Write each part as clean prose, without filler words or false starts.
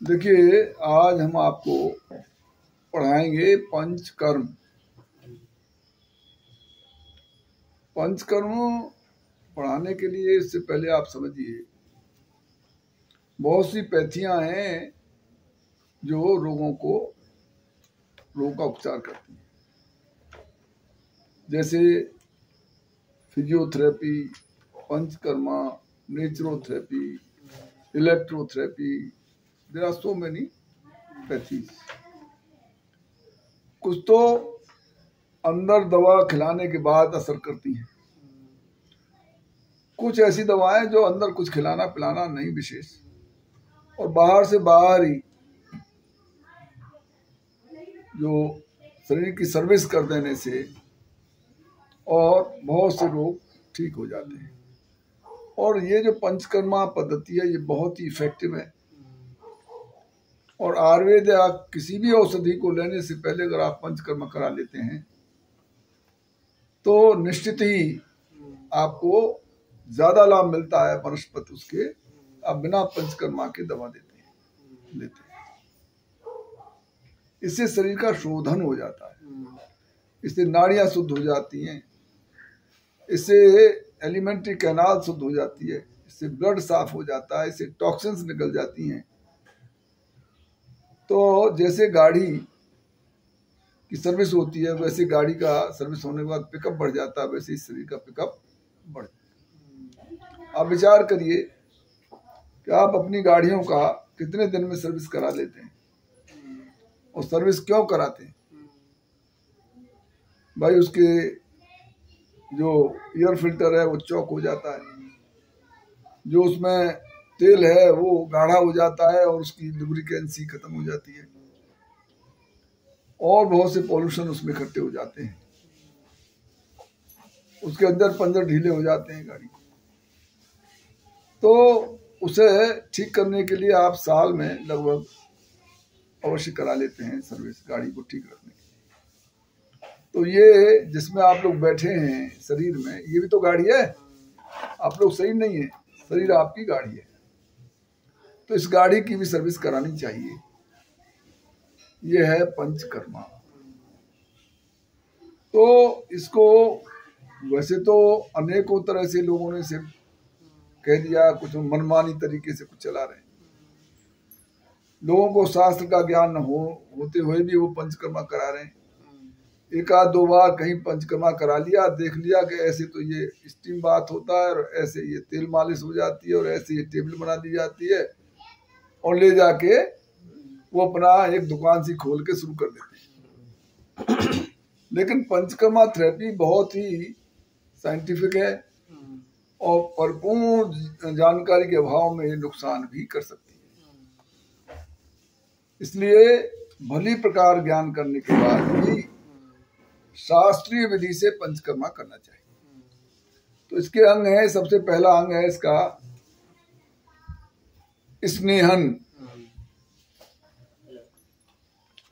देखिए, आज हम आपको पढ़ाएंगे पंचकर्म। पंचकर्म पढ़ाने के लिए इससे पहले आप समझिए, बहुत सी पैथियां हैं जो रोग का उपचार करती हैं, जैसे physiotherapy, panchakarma, naturotherapy, electrotherapy. There are so many pathies. कुछ तो अंदर दवा खिलाने के बाद असर करती हैं, कुछ ऐसी दवाएं जो अंदर कुछ खिलाना पिलाना नहीं विशेष, और बाहर से बाहर ही जो शरीर की सर्विस कर देने से और बहुत से रोग ठीक हो जाते हैं। और ये जो पंचकर्मा पद्धति है ये बहुत ही इफेक्टिव है, और आयुर्वेद या किसी भी औषधि को लेने से पहले अगर आप पंचकर्मा करा लेते हैं तो निश्चित ही आपको ज्यादा लाभ मिलता है वनस्पति उसके, आप बिना पंचकर्मा के दवा लेते हैं। इससे शरीर का शोधन हो जाता है, इससे नाड़ियां शुद्ध हो जाती हैं, इससे एलिमेंट्री कैनाल शुद्ध हो जाती है, इससे ब्लड साफ हो जाता है, इससे टॉक्सिन्स निकल जाती हैं। तो जैसे गाड़ी की सर्विस होती है वैसे गाड़ी का सर्विस होने के बाद पिकअप बढ़ जाता है, वैसे इस शरीर का पिकअप बढ़ जाता है। आप विचार करिए कि आप अपनी गाड़ियों का कितने दिन में सर्विस करा लेते हैं, और सर्विस क्यों कराते हैं? भाई उसके जो एयर फिल्टर है वो चौक हो जाता है, जो उसमें तेल है वो गाढ़ा हो जाता है और उसकी लुब्रिकेंसी खत्म हो जाती है, और बहुत से पॉल्यूशन उसमें इकट्ठे हो जाते हैं, उसके अंदर पंजर ढीले हो जाते हैं गाड़ी को। तो उसे ठीक करने के लिए आप साल में लगभग अवश्य करा लेते हैं सर्विस, गाड़ी को ठीक रखने के लिए। तो ये जिसमें आप लोग बैठे हैं शरीर में, ये भी तो गाड़ी है। आप लोग सही नहीं है, शरीर आपकी गाड़ी है, तो इस गाड़ी की भी सर्विस करानी चाहिए। ये है पंचकर्मा। तो इसको वैसे तो अनेकों तरह से लोगों ने से कह दिया, कुछ मनमानी तरीके से कुछ चला रहे हैं। लोगों को शास्त्र का ज्ञान न होते हुए भी वो पंचकर्मा करा रहे हैं। एक आध दो बार कहीं पंचकर्मा करा लिया, देख लिया कि ऐसे तो ये स्टीम बाथ होता है, और ऐसे ये तेल मालिश हो जाती है, और ऐसे ये टेबल बना दी जाती है, और ले जाके वो अपना एक दुकान सी खोल के शुरू कर देते हैं। लेकिन पंचकर्मा थेरेपी बहुत ही साइंटिफिक है, और परिपूर्ण जानकारी के अभाव में ये नुकसान भी कर सकती है। इसलिए भली प्रकार ज्ञान करने के बाद भी शास्त्रीय विधि से पंचकर्मा करना चाहिए। तो इसके अंग है, सबसे पहला अंग है इसका स्नेहन।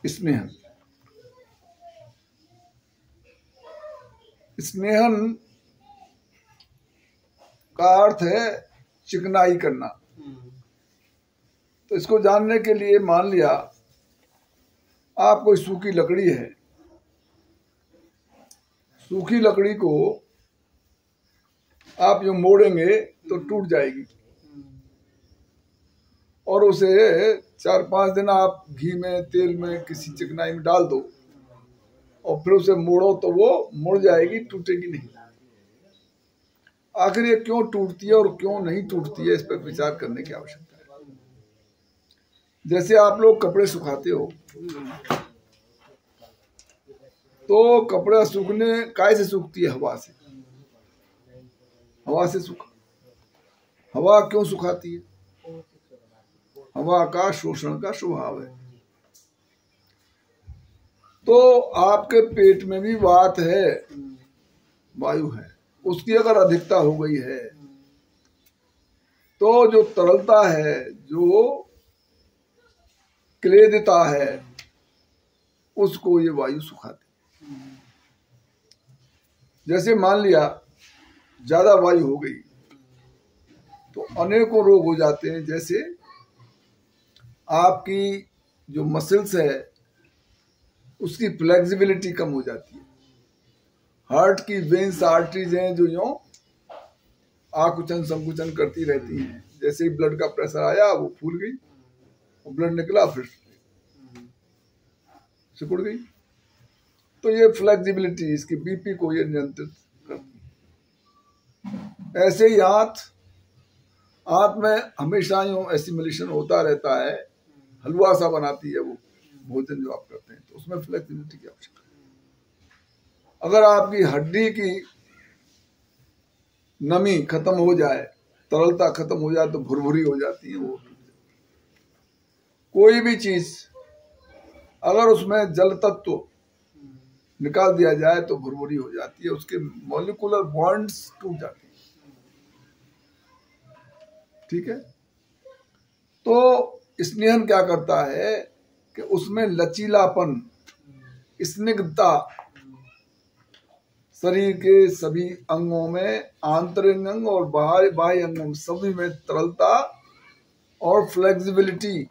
स्नेहन स्नेहन का अर्थ है चिकनाई करना। तो इसको जानने के लिए मान लिया आप कोई सूखी लकड़ी है, सूखी लकड़ी को आप जो मोड़ेंगे तो टूट जाएगी, और उसे 4-5 दिन आप घी में तेल में किसी चिकनाई में डाल दो, और फिर उसे मोड़ो तो वो मुड़ जाएगी, टूटेगी नहीं। आखिर ये क्यों टूटती है और क्यों नहीं टूटती है, इस पर विचार करने की आवश्यकता है। जैसे आप लोग कपड़े सुखाते हो, तो कपड़ा सूखने काय से सूखती है? हवा से। हवा से सूखा। हवा क्यों सुखाती है? हवा का शोषण का स्वभाव है। तो आपके पेट में भी वात है, वायु है, उसकी अगर अधिकता हो गई है तो जो तरलता है, जो क्लेदता है, उसको ये वायु सुखाती है। जैसे मान लिया ज्यादा वायु हो गई तो अनेकों रोग हो जाते हैं, जैसे आपकी जो मसल्स है उसकी फ्लेक्सिबिलिटी कम हो जाती है। हार्ट की वेन्स आर्टरीज हैं जो यूं आकुचन संकुचन करती रहती हैं, जैसे ही ब्लड का प्रेशर आया वो फूल गई, वो ब्लड निकला फिर सिकुड़ गई। तो ये फ्लेक्सिबिलिटी, इसकी बीपी को ये नियंत्रित करती है। ऐसे ही हाथ में हमेशा यूं एसिमुलेशन होता रहता है, हलवा सा बनाती है वो भोजन जो आप करते हैं, तो उसमें फ्लेक्सिबिलिटी की आवश्यकता है। अगर आपकी हड्डी की नमी खत्म हो जाए, तरलता खत्म हो जाए, तो भुरभुरी हो जाती है वो। कोई भी चीज अगर उसमें जल तत्व निकाल दिया जाए तो भुरभुरी हो जाती है, उसके मॉलिक्यूलर बॉन्ड्स टूट जाते हैं। ठीक है, तो स्नेहन क्या करता है कि उसमें लचीलापन, स्निग्धता, शरीर के सभी अंगों में, आंतरिक अंग और बाह्य अंगों में सभी में तरलता और फ्लेक्सिबिलिटी,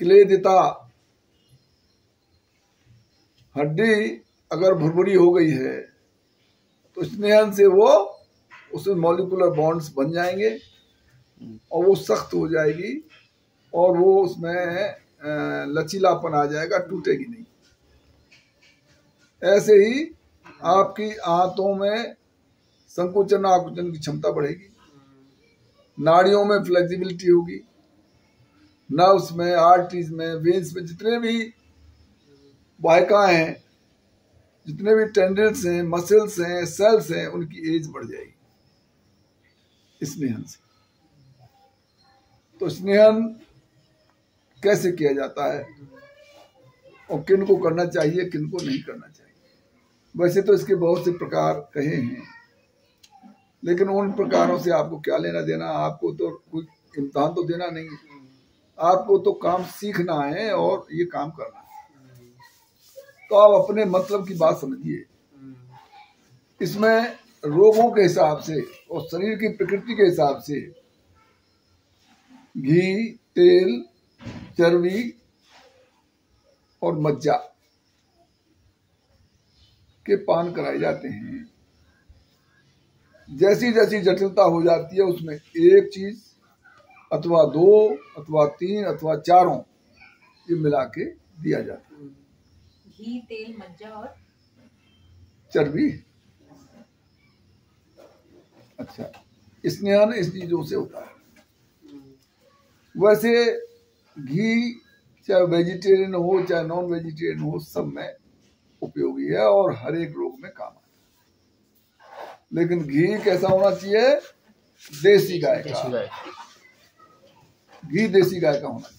क्लेदिता। हड्डी अगर भुरभुरी हो गई है तो स्नेहन से वो उसमें मॉलिक्यूलर बॉन्ड्स बन जाएंगे और वो सख्त हो जाएगी और वो उसमें लचीलापन आ जाएगा, टूटेगी नहीं। ऐसे ही आपकी आंतों में संकुचन आकुचन की क्षमता बढ़ेगी, नाड़ियों में फ्लेक्सिबिलिटी होगी, नर्व्स में, आर्टरीज में, वेन्स में, जितने भी वाहिकाएं हैं, जितने भी टेंडल्स हैं, मसल्स हैं, सेल्स हैं, उनकी एज बढ़ जाएगी स्नेहन से। तो स्नेहन कैसे किया जाता है और किन को करना चाहिए, किन को नहीं करना चाहिए? वैसे तो इसके बहुत से प्रकार कहे हैं, लेकिन उन प्रकारों से आपको क्या लेना देना? आपको तो कोई इम्तिहान तो देना नहीं है, आपको तो काम सीखना है और ये काम करना है। तो आप अपने मतलब की बात समझिए। इसमें रोगों के हिसाब से और शरीर की प्रकृति के हिसाब से घी, तेल, चर्बी और मज्जा के पान कराए जाते हैं। जैसी जैसी जटिलता हो जाती है उसमें एक चीज अथवा दो अथवा तीन अथवा चारों ये मिला के दिया जाता है। घी, तेल, मज्जा और चर्बी। अच्छा, स्नेहन इस चीजों से होता है। वैसे घी चाहे वेजिटेरियन हो चाहे नॉन वेजिटेरियन हो, सब में उपयोगी है और हर एक रोग में काम आता है। लेकिन घी कैसा होना चाहिए? देसी गाय का घी, देसी गाय का होना चाहिए।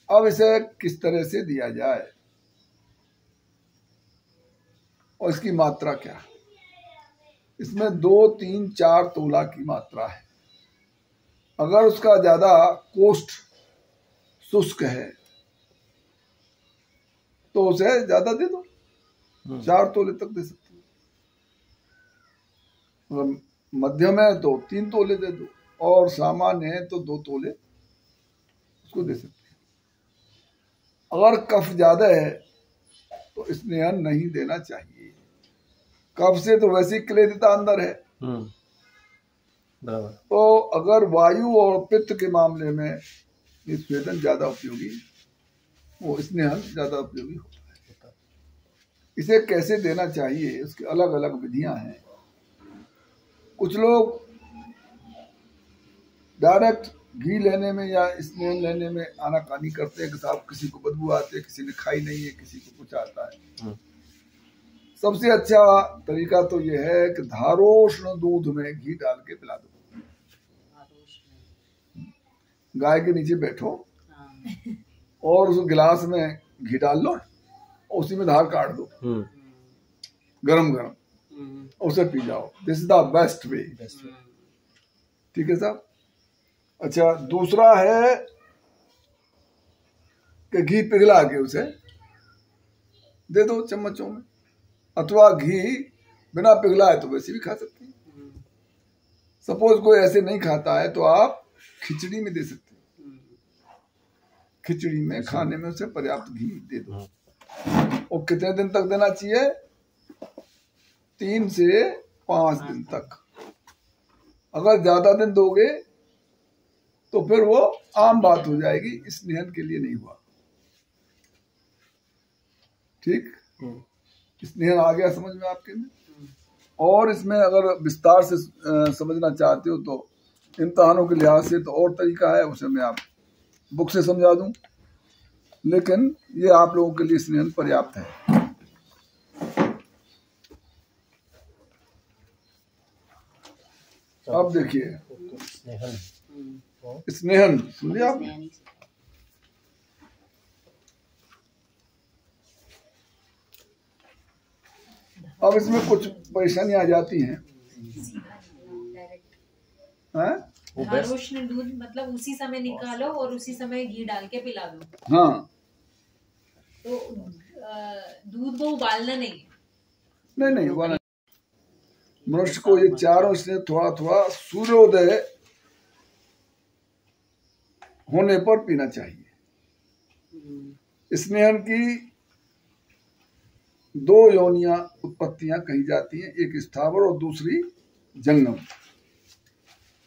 अब इसे किस तरह से दिया जाए और इसकी मात्रा क्या है? इसमें 2, 3, 4 तोला की मात्रा है। अगर उसका ज्यादा कोष्ठ शुष्क है तो उसे ज्यादा दे दो, 4 तोले तक दे सकते हो। अगर मध्यम है तो 3 तोले दे दो और सामान्य है तो 2 तोले उसको दे सकते हैं। अगर कफ ज्यादा है तो स्नेहन नहीं देना चाहिए। कफ से तो वैसे ही क्लेदिता अंदर है। तो अगर वायु और पित्त के मामले में ये स्वेदन ज्यादा उपयोगी, वो स्नेहन ज्यादा उपयोगी होता है। इसे कैसे देना चाहिए, उसकी अलग अलग विधियां हैं। कुछ लोग डायरेक्ट घी लेने में या स्नेहन लेने में आनाकानी करते हैं कि साहब किसी को बदबू आती है, किसी ने खाई नहीं है, किसी को कुछ आता है। सबसे अच्छा तरीका तो यह है कि धारोष्ण दूध में घी डाल के पिला दो। गाय के नीचे बैठो और उस गिलास में घी डाल लो और उसी में धार काट दो, गरम गरम, उसे पी जाओ। This is the best way. ठीक है साहब। अच्छा, दूसरा है कि घी पिघला के उसे दे दो चम्मचों में, अथवा घी बिना पिघलाए तो वैसे भी खा सकते हैं। सपोज कोई ऐसे नहीं खाता है तो आप खिचड़ी में दे सकते हो, खिचड़ी में खाने में उसे पर्याप्त घी दे दो। और कितने दिन तक देना चाहिए? 3 से 5 दिन तक। अगर ज्यादा दिन दोगे तो फिर वो आम बात हो जाएगी, स्नेहन के लिए नहीं हुआ। ठीक, स्नेहन आ गया समझ में आपके में? और इसमें अगर विस्तार से समझना चाहते हो तो इम्तहानों के लिहाज से तो और तरीका है, उसे मैं आप बुक से समझा दूं, लेकिन ये आप लोगों के लिए स्नेहन पर्याप्त है। अब देखिए स्नेहन, समझे आप? अब इसमें कुछ परेशानियां आ जाती हैं। धारोष्ण दूध मतलब उसी समय निकालो और उसी समय घी डाल के पिला दो। हाँ, तो दूध को उबालना नहीं उबालना। मनुष्य को ये चारों से थोड़ा थोड़ा सूर्योदय होने पर पीना चाहिए। स्नेहन की 2 योनियां उत्पत्तियां कही जाती हैं, एक स्थावर और दूसरी जंगम।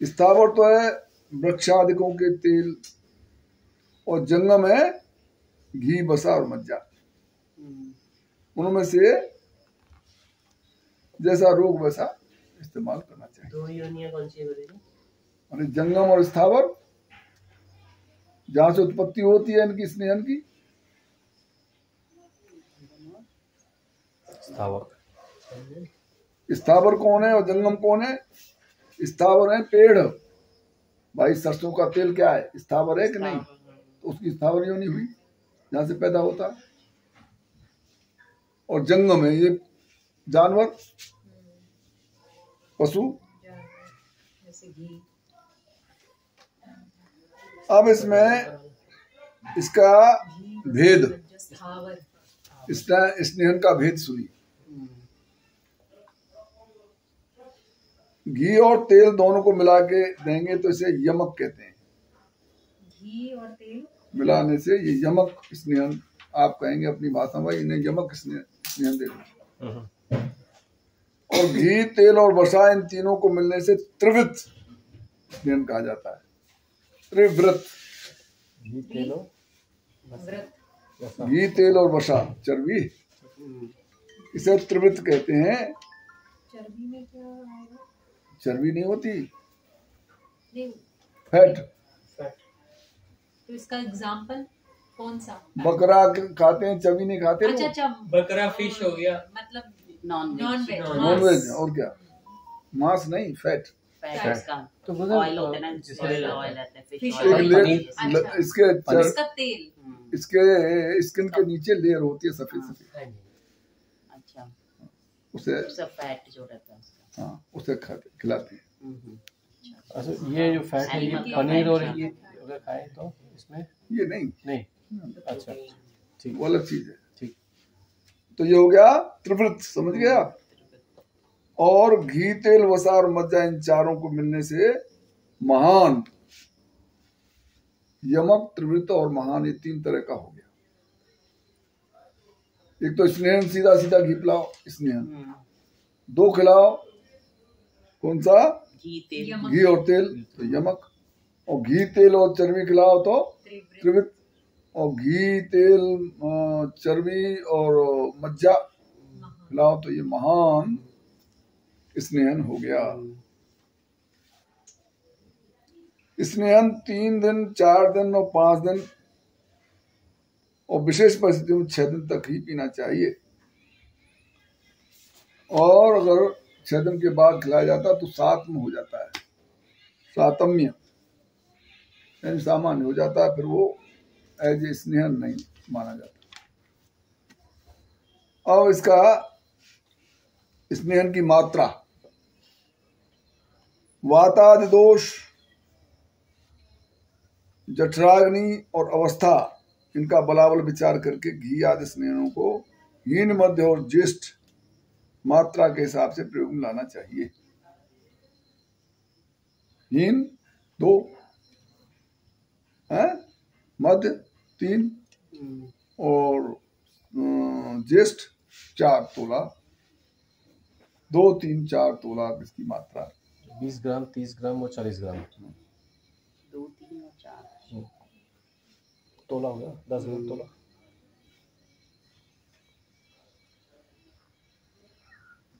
स्थावर तो है वृक्षादिकों के तेल और जंगम है घी, बसा और मज्जा। उनमें से जैसा रोग वैसा इस्तेमाल करना चाहिए। 2 योनियां कौन सी है बताइए? अरे जंगम और स्थावर, जहां से उत्पत्ति होती है इनकी स्नेहन की। स्थावर कौन है और जंगम कौन है? स्थावर है पेड़। भाई सरसों का तेल क्या है? स्थावर है कि नहीं? तो उसकी स्थावर योनि हुई, जहां से पैदा होता है। और जंगम है ये जानवर, पशु। अब इसमें इसका भेद, स्नेहन का भेद सुनिए। घी और तेल दोनों को मिला के देंगे तो इसे यमक कहते हैं। घी और तेल मिलाने से ये यमक स्नेहन, आप कहेंगे अपनी भाषा में, इन्हें यमक स्नेहन दे दो। और घी, तेल और वसा, इन तीनों को मिलने से त्रिवृत स्नेहन कहा जाता है। त्रिव्रत, घी, तेल और वसा, चर्बी, इसे त्रिवृत कहते हैं। चर्बी में क्या आएगा? चर्बी नहीं होती, नहीं, फैट। तो इसका एग्जाम्पल कौन सा? बकरा खाते हैं, चर्बी नहीं खाते। अच्छा, बकरा फिश हो गया, मतलब नॉन वेज। और क्या? मांस नहीं, फैट। तो ऑयल होता है ना, ऑयल आता है, फिश इसका तेल, इसके स्किन के नीचे लेयर होती है सफेद सफेद। अच्छा, उसे फैट जो रहता है, हाँ, उसे खिलाते हैं। अच्छा, ये जो फैट है ये पनीर और ये अगर खाए तो इसमें ये नहीं। अच्छा ठीक, वो अलग चीज है। ठीक, तो ये हो गया त्रिवृत, समझ गए आप? और घी, तेल, वसा और मज्जा, इन चारों को मिलने से महान, यमक, त्रिवृत और महान, ये 3 तरह का हो गया। एक तो स्नेहन, सीधा सीधा घी पिलाओ, स्नेहन। 2 खिलाओ, कौन सा? घी और तेल, तो यमक। और घी, तेल और चर्बी खिलाओ तो त्रिवृत। और घी, तेल, चर्बी और मज्जा खिलाओ तो ये महान स्नेहन हो गया। स्नेहन 3 दिन, 4 दिन और 5 दिन और विशेष परिस्थितियों में 6 दिन तक ही पीना चाहिए। और अगर 6 दिन के बाद खिलाया जाता तो सात्म हो जाता है, सातम्य यानी सामान्य हो जाता है, फिर वो एज ए स्नेहन नहीं माना जाता। अब इसका स्नेहन की मात्रा, वातादि दोष, जठराग्नि और अवस्था, इनका बलाबल विचार करके घी आदि स्नेहनों को हीन, मध्य और ज्येष्ठ मात्रा के हिसाब से प्रयोग में लाना चाहिए। हीन 2 है, मध्य 3 और ज्येष्ठ 4 तोला, 2, 3, 4 तोला इसकी मात्रा। 20 ग्राम, 30 ग्राम और 40 ग्राम 2, 3 और 4 तोला हो गया, 10 ग्राम तोला।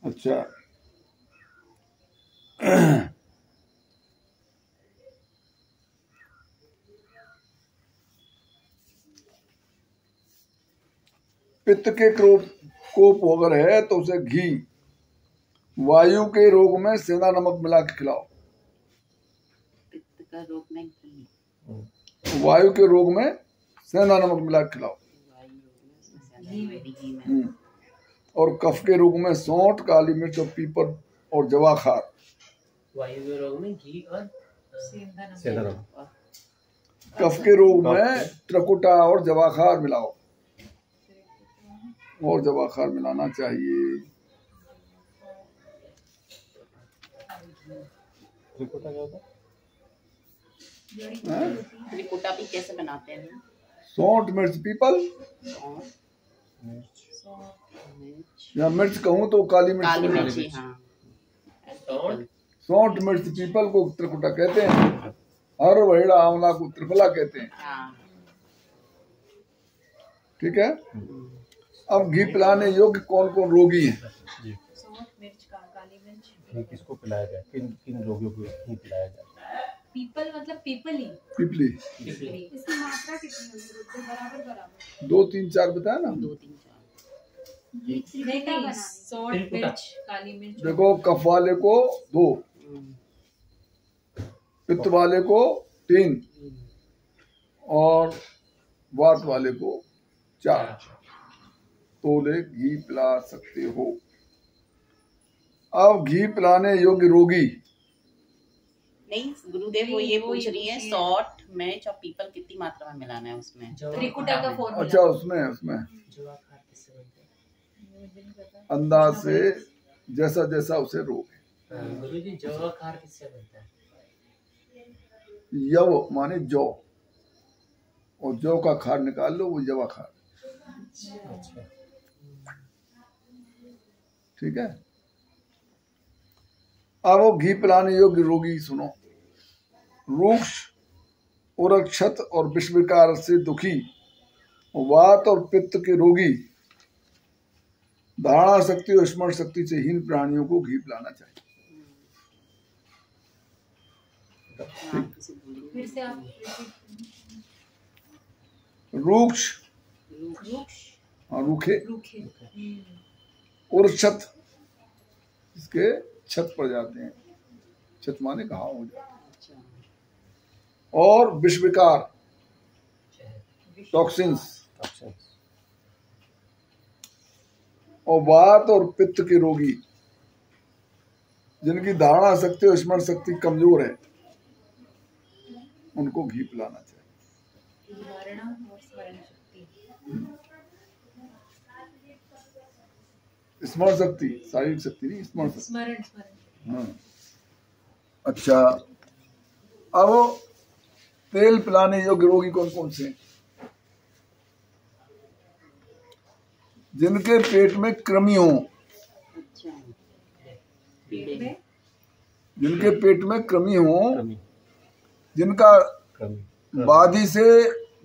अच्छा पित्त के कोप अगर है तो उसे घी, वायु के रोग में सेंधा नमक मिला के खिलाओ। पित्त का रोग में घी, वायु के रोग में सेंधा नमक मिला के खिलाओ। वायु रोग में घी में। और कफ के रोग में सौंठ, काली मिर्च और पीपर और जवाखार। वायु के रोग में घी और सेंधा नमक। कफ के रोग में त्रकुटा और जवाखार मिलाओ, और जवाखार मिलाना चाहिए। त्रिकुटा क्या होता हैं? त्रिकुटा भी कैसे बनाते हैं? सौंठ, मिर्च, पीपल, सौंठ, मिर्च, मिर्च, या मिर्च कहूँ तो काली मिर्च। काली मिर्ची, हाँ। सौंठ, मिर्च, पीपल को त्रिकुटा कहते हैं। हर वहेड़ा आंवला को त्रिफला कहते हैं। हाँ। ठीक है। अब घी पिलाने योग्य कौन कौन रोगी हैं? काली मिर्च, घी किसको पिलाया जाए, किन किन रोगियों को घी पिलाया जाए? पीपल मतलब पीपल ही। पिपली। इसकी मात्रा कितनी होगी? बराबर 2, 3, 4 बताया ना। 2, 3, 4 नहीं, सौंठ, मिर्च, काली मिर्च। देखो, कफ वाले को 2, पित्त वाले को 3 और वात वाले को 4 तोले घी पिला सकते हो। अब घी पिलाने योग्य रोगी। नहीं गुरुदेव, वो ये पूछ रही है सौंठ, मिर्च और पीपल कितनी मात्रा में मिलाना है उसमें? त्रिकुटा का फॉर्मूला। अच्छा, उसमें जवाखार किससे बनते हैं? अंदाज से जैसा जैसा उसे रोग है। गुरुजी जवाखार किससे बनता है? यव माने जौ, और जौ का खार निकाल लो, वो जवा खार। ठीक है। अब वो घी पिलाने योग्य रोगी सुनो। रूक्ष, उरक्षत और विषविकार से दुखी, वात और पित्त के रोगी, धारणा शक्ति और स्मरण शक्ति से हीन प्राणियों को घी पिलाना चाहिए। फिर से आप रूक्ष, रूखे, रूखे। उरक्षत, इसके छत पड़ जाते हैं, छत माने घाव हो जाते हैं। और विषविकार, टॉक्सिन्स, और वात और पित्त के रोगी, जिनकी धारणा शक्ति और स्मरण शक्ति कमजोर है, उनको घी पिलाना चाहिए। धारणा और स्मरण शक्ति। स्मरण शक्ति, शारीरिक शक्ति नहीं, स्मरण शक्ति। स्मरण। हाँ। अच्छा, अब तेल पिलाने योग्य रोगी कौन कौन से हैं? जिनके पेट में कृमि हो, पेट में जिनके पेट में कृमि हो, जिनका बादी से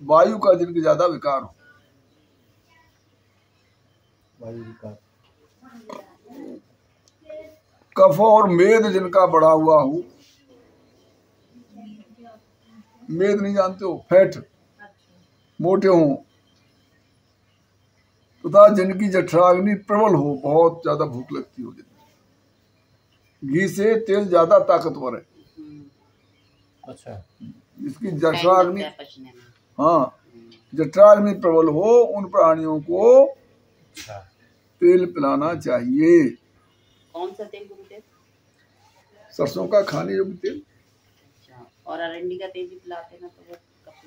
वायु का जिनके ज्यादा विकार हो, वायु विकार, कफ और मेद जिनका बढ़ा हुआ हो, मेद नहीं जानते हो, फैट, मोटे हों, तथा जिनकी जठराग्नि प्रबल हो, बहुत ज्यादा भूख लगती हो, घी से तेल ज्यादा ताकतवर है। अच्छा, जिसकी जठराग्नि, हाँ, जठराग्नि प्रबल हो, उन प्राणियों को तेल पिलाना चाहिए। कौन सा तेल गुरुदेव? सरसों का खाने योग्य तेल। अच्छा, और अरंडी का तेल भी पिलाते हैं ना, तो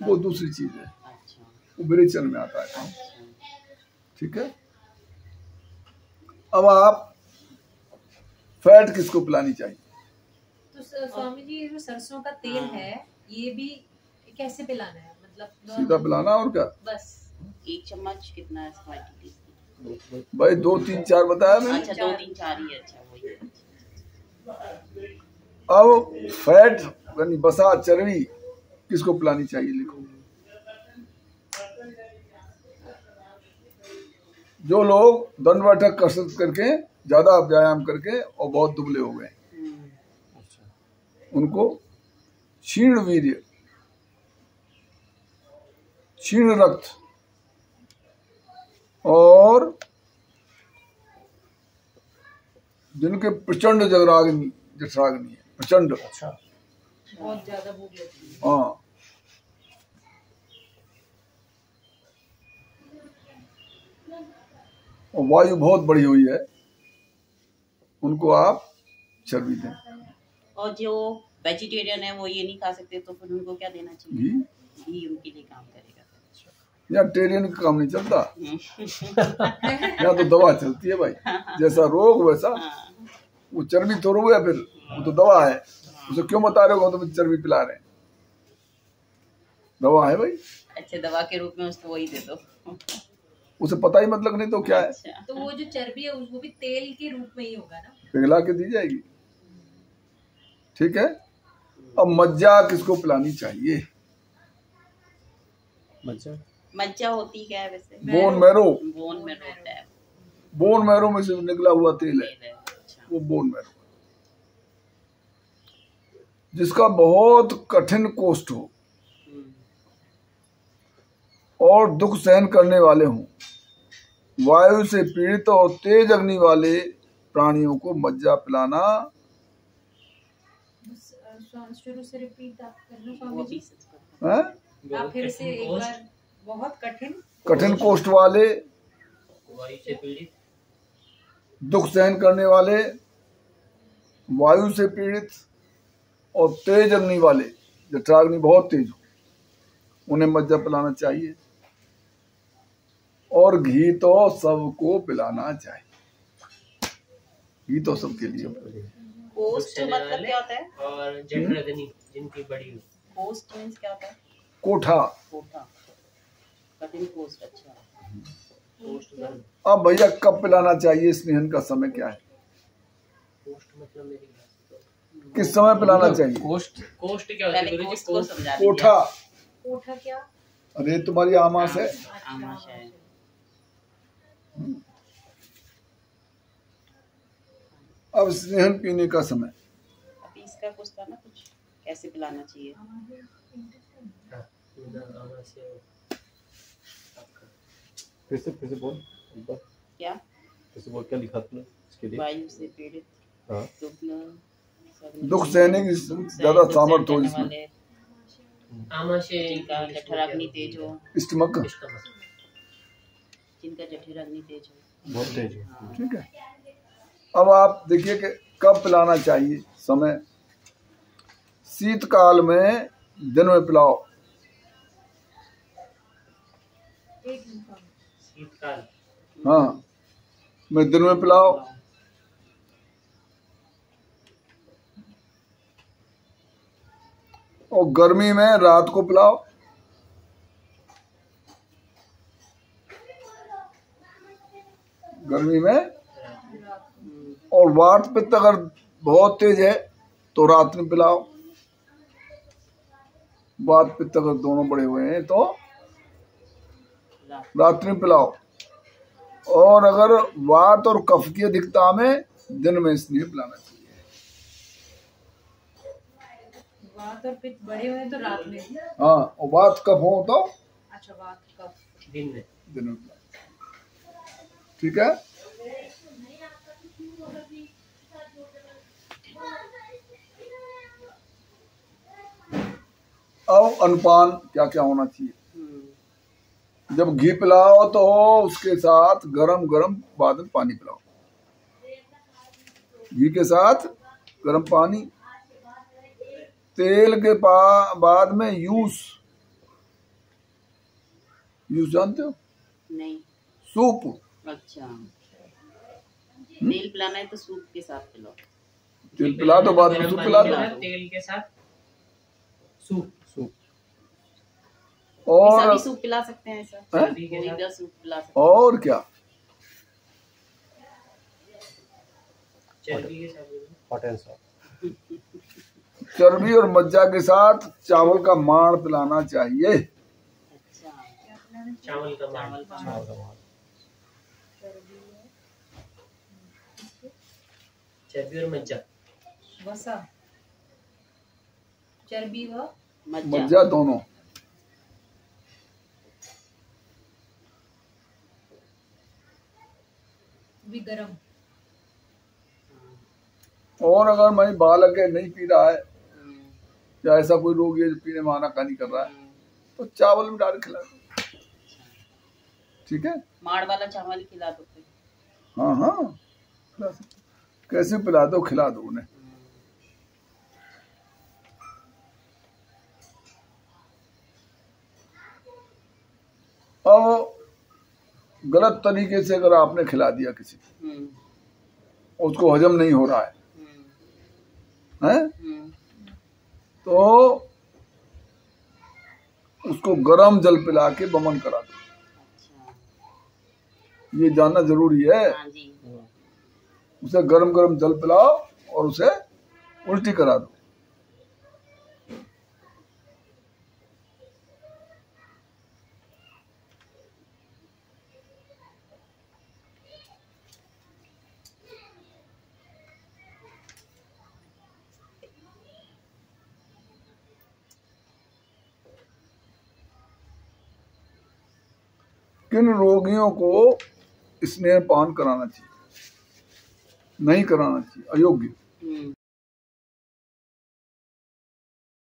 वो दूसरी चीज है। अच्छा, वो विरेचन में आता है। ठीक है। अब आप फैट किसको पिलानी चाहिए? तो स्वामी जी ये जो सरसों का तेल है ये भी कैसे पिलाना है, मतलब सीधा पिलाना और क्या। बस 1 चम्मच कितना है क्वांटिटी? भाई 2 3 4 बताया मैंने। अच्छा 2 3 4 ही है। अच्छा वही है। अब फैट यानी बसा चर्बी किसको पिलानी चाहिए, लिखो। जो लोग दंड बैठक कसरत करके ज्यादा व्यायाम करके और बहुत दुबले हो गए, उनको क्षीण वीर्य, क्षीण रक्त और जिनके प्रचंड जठराग्नि है, प्रचंड, अच्छा बहुत ज्यादा भूख लगती है। हाँ, और वायु बहुत बढ़ी हुई है, उनको आप चर्बी दें। और जो वेजिटेरियन है वो ये नहीं खा सकते तो फिर उनको क्या देना चाहिए? घी घी उनके लिए काम करेगा। या टेरियन का काम नहीं चलता, या तो दवा चलती है भाई, जैसा रोग वैसा। वो चर्बी तो रोग है, फिर वो तो दवा है, उसे क्यों बता रहे हो तुम चर्बी पिला रहे हैं, दवा है भाई। अच्छा दवा के रूप में उसको वही दे दो, उसे पता ही मतलब नहीं तो क्या है। अच्छा। तो वो जो चर्बी है वो भी तेल के रूप में ही होगा ना, पिघला के दी जाएगी, ठीक है। अब मज्जा किसको पिलानी चाहिए? मज्जा होती क्या है वैसे? बोन मैरो, बोन मैरो होता है। बोन मैरो में से निकला हुआ तेल है, अच्छा। वो बोन मैरो। जिसका बहुत कठिन कोष्ठ हो और दुख सहन करने वाले हों, वायु से पीड़ित और तेज अग्नि वाले प्राणियों को मज्जा पिलाना। शुरू से रिपीट आप करना वो स्वामी भी जी, है? आप फिर से एक बार। बहुत कठिन कोष्ठ वाले, वायु से पीड़ित, दुख सहन करने वाले, वायु से पीड़ित और तेज अग्नि वाले, जठराग्नि बहुत तेज हो, उन्हें मज्जा पिलाना चाहिए। और घी तो सबको पिलाना चाहिए, घी तो सबके लिए। कोस्ट मतलब क्या होता है? और जठराग्नि जिनकी बड़ी हो। कोस्ट मींस क्या होता है? कोठा। कोठा, कठिन कोस्ट। अच्छा पोस्ट गर्म, अब भैया कब पिलाना चाहिए, स्नेहन का समय क्या है, पोस्ट मतलब मेरी बात किस समय पिलाना चाहिए? कोष्ठ कोस्ट क्या होता है पहले गुरु जी? कोस्ट को कोस्ट समझा दीजिए। कोठा, कोठा क्या? अरे तुम्हारी आमास है। आमाशय है। अब स्नेहन पीने का समय, अभी इसका कुछ था ना, कुछ कैसे पिलाना चाहिए? फिर से बोल एक बार। क्या? फिर से बोल, क्या लिखा तुमने इसके लिए? वायु से पीड़ित, हाँ, दुख सहने की ज्यादा सामर्थ्य हो इसमें, जिनका जठराग्नि तेज हो, स्टमक, जिनका जठराग्नि तेज हो। बहुत तेज है। हाँ। ठीक है। अब आप देखिए कि कब पिलाना चाहिए समय। शीतकाल में दिन में पिलाओ, शीतकाल, हाँ, में दिन में पिलाओ। और गर्मी में रात को पिलाओ। गर्मी में। और वात पित्त अगर बहुत तेज है तो रात में पिलाओ। वात पित्त अगर दोनों बड़े हुए हैं तो रात्रि में पिलाओ। और अगर वात और कफ की अधिकता में दिन में इसलिए पिलाना चाहिए। वात और पित्त बड़े हुए तो रात में। हाँ, और वात कफ हो तो अच्छा, वात कफ दिन में। दिन में पिलाओ। ठीक है। अब अनुपान क्या क्या होना चाहिए। जब घी पिलाओ तो उसके साथ गरम गरम बाद में पानी पिलाओ। घी के साथ गरम पानी। तेल के बाद में यूस जानते हो? नहीं। सूप। अच्छा, तेल पिलाना है तो सूप के साथ पिलाओ। तेल पिला दो, बाद में सूप पिला दो। तेल के साथ सूप। सूप और सभी सूप पिला सकते हैं सर, चर्बी के कोई साथ भी सूप पिला सकते हैं। और क्या, चर्बी के साथ हॉट एंड सॉफ्ट। चर्बी और मज्जा के साथ चावल का माड़ पिलाना चाहिए। अच्छा, चावल का माड़। चावल का माड़। चर्बी और मज्जा। वसा, चर्बी व मज्जा दोनों। भी गरम। और अगर मैं बालक है नहीं पी रहा है या ऐसा कोई रोग है जो पीने में आनाकानी कर रहा है तो चावल में डाल के खिला दो, ठीक है। माड़ वाला चावल खिला दो फिर। हाँ हाँ खिला सकते, कैसे पिला दो, खिला दो उन्हें। अब गलत तरीके से अगर आपने खिला दिया किसी को, उसको हजम नहीं हो रहा है तो उसको गरम जल पिला के बमन करा दो। ये जानना जरूरी है। हाँ जी। उसे गरम गरम जल पिलाओ और उसे उल्टी करा दो। किन रोगियों को स्नेह पान कराना चाहिए, नहीं कराना चाहिए, अयोग्य।